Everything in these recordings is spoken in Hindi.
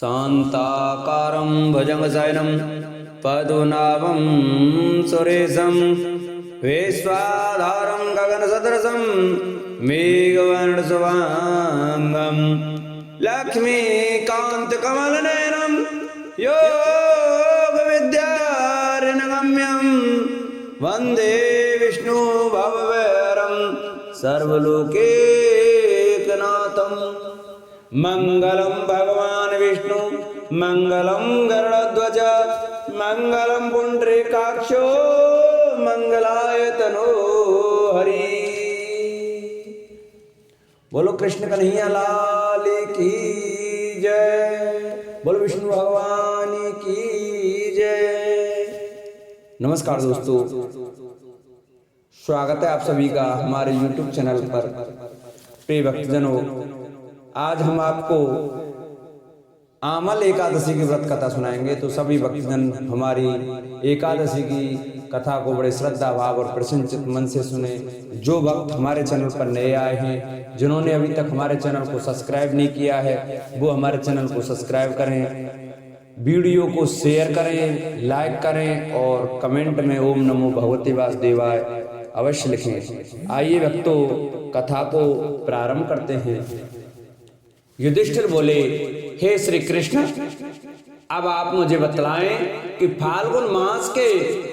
शान्ताकारं भुजगशयनं पद्मनाभं सुरेशं विश्वाधारं गगनसदृशं मेघवर्णशुभांगं लक्ष्मीकान्तकमलनयनं योगविद्यारिणगम्यं वन्दे विष्णुभवभयहरं सर्वलोकैकनाथं। मंगलम भगवान विष्णु मंगलम गरुड़ध्वज मंगलम पुंडरीकाक्षो मंगलाय तनो हरि। बोलो कृष्ण कन्हैया लाल की जय, बोलो विष्णु भगवान की जय। नमस्कार दोस्तों, स्वागत है आप सभी का हमारे YouTube चैनल पर। प्रिय भक्तजनों, आज हम आपको आमल एकादशी की व्रत कथा सुनाएंगे। तो सभी भक्तजन हमारी एकादशी की कथा को बड़े श्रद्धा भाव और प्रसन्नचित्त मन से सुने। जो भक्त हमारे चैनल पर नए आए हैं, जिन्होंने अभी तक हमारे चैनल को सब्सक्राइब नहीं किया है, वो हमारे चैनल को सब्सक्राइब करें, वीडियो को शेयर करें, लाइक करें और कमेंट में ओम नमो भगवते वासुदेवाय अवश्य लिखें। आइए भक्तों, कथा को प्रारंभ करते हैं। युधिष्ठिर बोले, हे श्री कृष्ण, अब आप मुझे बतलाएं कि फाल्गुन मास के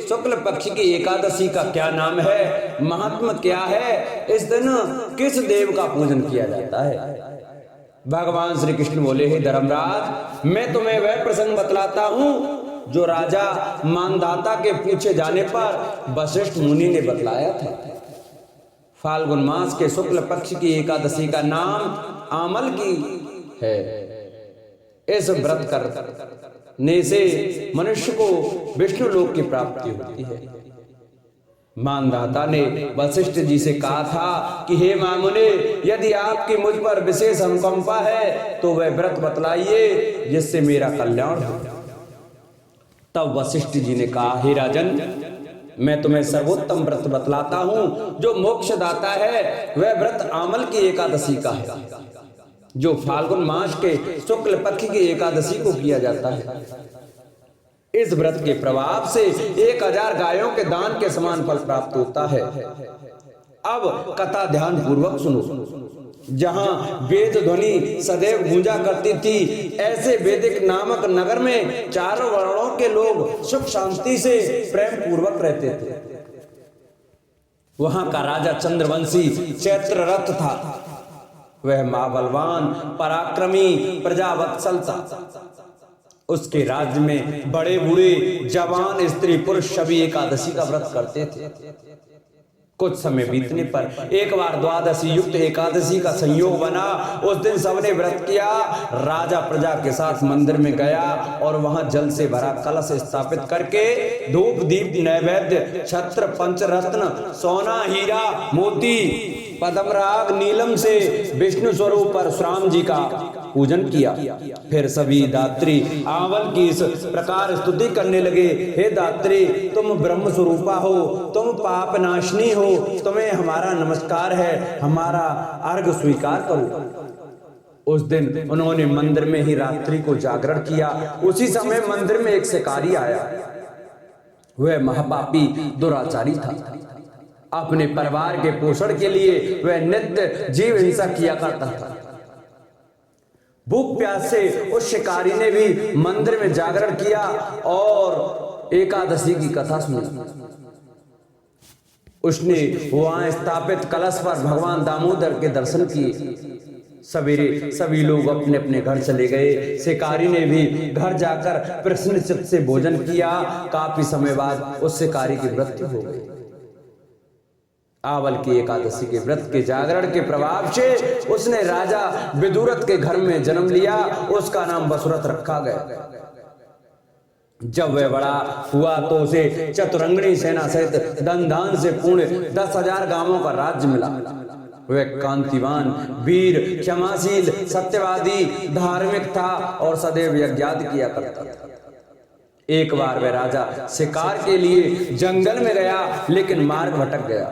शुक्ल पक्ष की एकादशी का क्या नाम है, महात्मा क्या है, इस दिन किस देव का पूजन किया जाता है। भगवान श्री कृष्ण बोले, हे धर्मराज, मैं तुम्हें वह प्रसंग बतलाता हूँ जो राजा मानधाता के पूछे जाने पर वशिष्ठ मुनि ने बतलाया था। फाल्गुन मास के शुक्ल पक्ष की एकादशी का नाम आमल की है। इस व्रत करने से मनुष्य को विष्णु लोक की प्राप्ति होती है। मानधाता ने वशिष्ठ जी से कहा था कि हे मामुने, यदि आपकी मुझ पर विशेष अनुकंपा है तो वह व्रत बतलाइए जिससे मेरा कल्याण हो। तब वशिष्ठ जी ने कहा, हे राजन, मैं तुम्हें सर्वोत्तम व्रत बतलाता हूँ जो मोक्ष दाता है। वह व्रत आमल की एकादशी का है, जो फाल्गुन मास के शुक्ल पक्ष की एकादशी को किया जाता है। इस व्रत के प्रभाव से 1000 गायों के दान के समान फल प्राप्त होता है। अब कथा ध्यान पूर्वक सुनो। जहां वेद ध्वनि सदैव गूंजा करती थी, ऐसे वैदिक नामक नगर में चारों वर्णों के लोग सुख शांति से प्रेम पूर्वक रहते थे। वहां का राजा चंद्रवंशी चैत्ररथ था। वह महाबलवान पराक्रमी प्रजावत्सल था। उसके राज्य में बड़े बूढ़े जवान स्त्री पुरुष सभी एकादशी का व्रत करते थे। कुछ समय बीतने पर एक बार द्वादशी युक्त एकादशी का संयोग बना। उस दिन सबने व्रत किया। राजा प्रजा के साथ मंदिर में गया और वहां जल से भरा कलश स्थापित करके धूप दीप नैवेद्य छत्र पंचरत्न सोना हीरा मोती पद्मराग नीलम से विष्णु स्वरूप परशुराम जी का पूजन किया। फिर सभी दात्री आमल की इस प्रकार स्तुति करने लगे, हे दात्री, तुम ब्रह्म स्वरूपा हो, तुम पाप नाशनी हो, तुम्हें हमारा नमस्कार है, हमारा अर्घ स्वीकार करो। उस दिन उन्होंने मंदिर में ही रात्रि को जागरण किया। उसी समय मंदिर में एक शिकारी आया। वह महापापी दुराचारी था। अपने परिवार के पोषण के लिए वह नित्य जीव हिंसा किया करता था। भूख प्यास से उस शिकारी ने भी मंदिर में जागरण किया और एकादशी की कथा सुनी। उसने वहां स्थापित कलश पर भगवान दामोदर के दर्शन किए। सवेरे सभी लोग अपने अपने घर चले गए। शिकारी ने भी घर जाकर प्रसन्न चित्त से भोजन किया। काफी समय बाद उस शिकारी की मृत्यु हो गई। आवल की एकादशी के व्रत के जागरण के प्रभाव से उसने राजा विदुरथ के घर में जन्म लिया। उसका नाम वसुरथ रखा गया। जब वह बड़ा हुआ तो उसे चतुरंगनी सेना सहित धन धान से पूर्ण 10,000 गांवों का राज्य मिला। वह कांतिवान, वीर, क्षमाशील, सत्यवादी, धार्मिक था और सदैव यज्ञादि किया करता था। एक बार वह राजा शिकार के लिए जंगल में गया, लेकिन मार्ग भटक गया।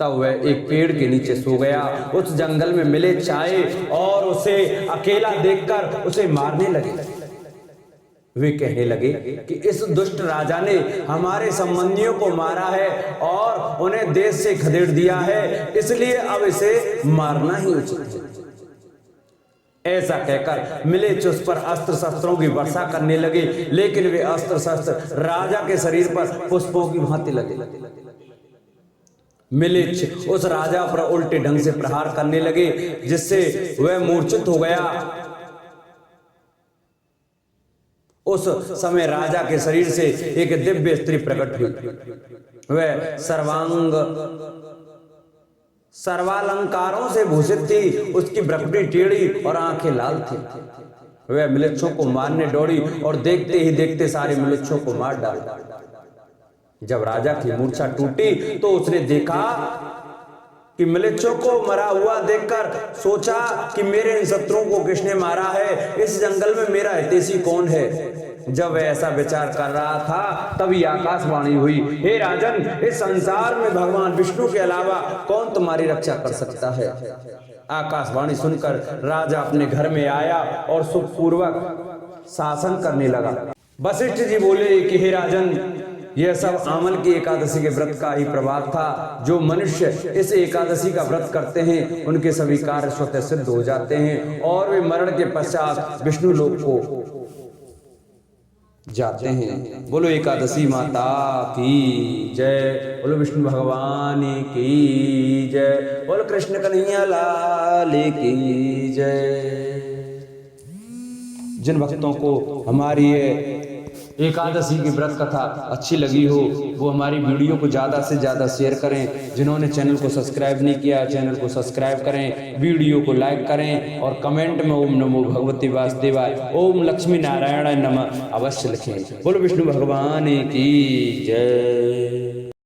तब वह एक पेड़ के नीचे सो गया। उस जंगल में मिले चाहे और उसे अकेला देखकर उसे मारने लगे। वे कहने लगे कि इस दुष्ट राजा ने हमारे संबंधियों को मारा है और उन्हें देश से खदेड़ दिया है, इसलिए अब इसे मारना ही उचित है। ऐसा कहकर मिलेच्छ उस पर अस्त्र शस्त्रों की वर्षा करने लगे, लेकिन वे अस्त्र शस्त्र राजा के शरीर पर पुष्पों की भांति लगे। मिलेच्छ उस राजा पर उल्टे ढंग से प्रहार करने लगे, जिससे वह मूर्छित हो गया। उस समय राजा के शरीर से एक दिव्य स्त्री प्रकट हुई। वह सर्वालंकारों से भूषित थी। उसकी भ्रकुटी टेढ़ी और आंखें लाल थी। वह मिलेच्छों को मारने दौड़ी और देखते ही देखते सारे मिलेच्छों को मार डाला। जब राजा की मूर्छा टूटी तो उसने देखा कि मिलेच्छों को मरा हुआ देखकर सोचा कि मेरे इन शत्रुओं को किसने मारा है, इस जंगल में मेरा हितैषी कौन है। जब वह ऐसा विचार कर रहा था तभी आकाशवाणी हुई, हे राजन, इस संसार में भगवान विष्णु के अलावा कौन तुम्हारी रक्षा कर सकता है। आकाशवाणी सुनकर राजा अपने घर में आया और सुखपूर्वक शासन करने लगा। वशिष्ठ जी बोले कि हे राजन, यह सब आमल की एकादशी के व्रत का ही प्रभाव था। जो मनुष्य इस एकादशी का व्रत करते हैं उनके सभी कार्य स्वतः सिद्ध हो जाते हैं और वे मरण के पश्चात विष्णु लोक को जाते हैं। बोलो एकादशी माता की जय, बोलो विष्णु भगवान की जय, बोलो कृष्ण कन्हैया लाल की जय। जिन भक्तों को हमारी ये एकादशी की व्रत कथा अच्छी लगी हो वो हमारी वीडियो को ज़्यादा से ज़्यादा शेयर करें। जिन्होंने चैनल को सब्सक्राइब नहीं किया चैनल को सब्सक्राइब करें, वीडियो को लाइक करें और कमेंट में ओम नमो भगवते वासुदेवाय, ओम लक्ष्मी नारायण नमः अवश्य लिखें। बोलो विष्णु भगवान की जय।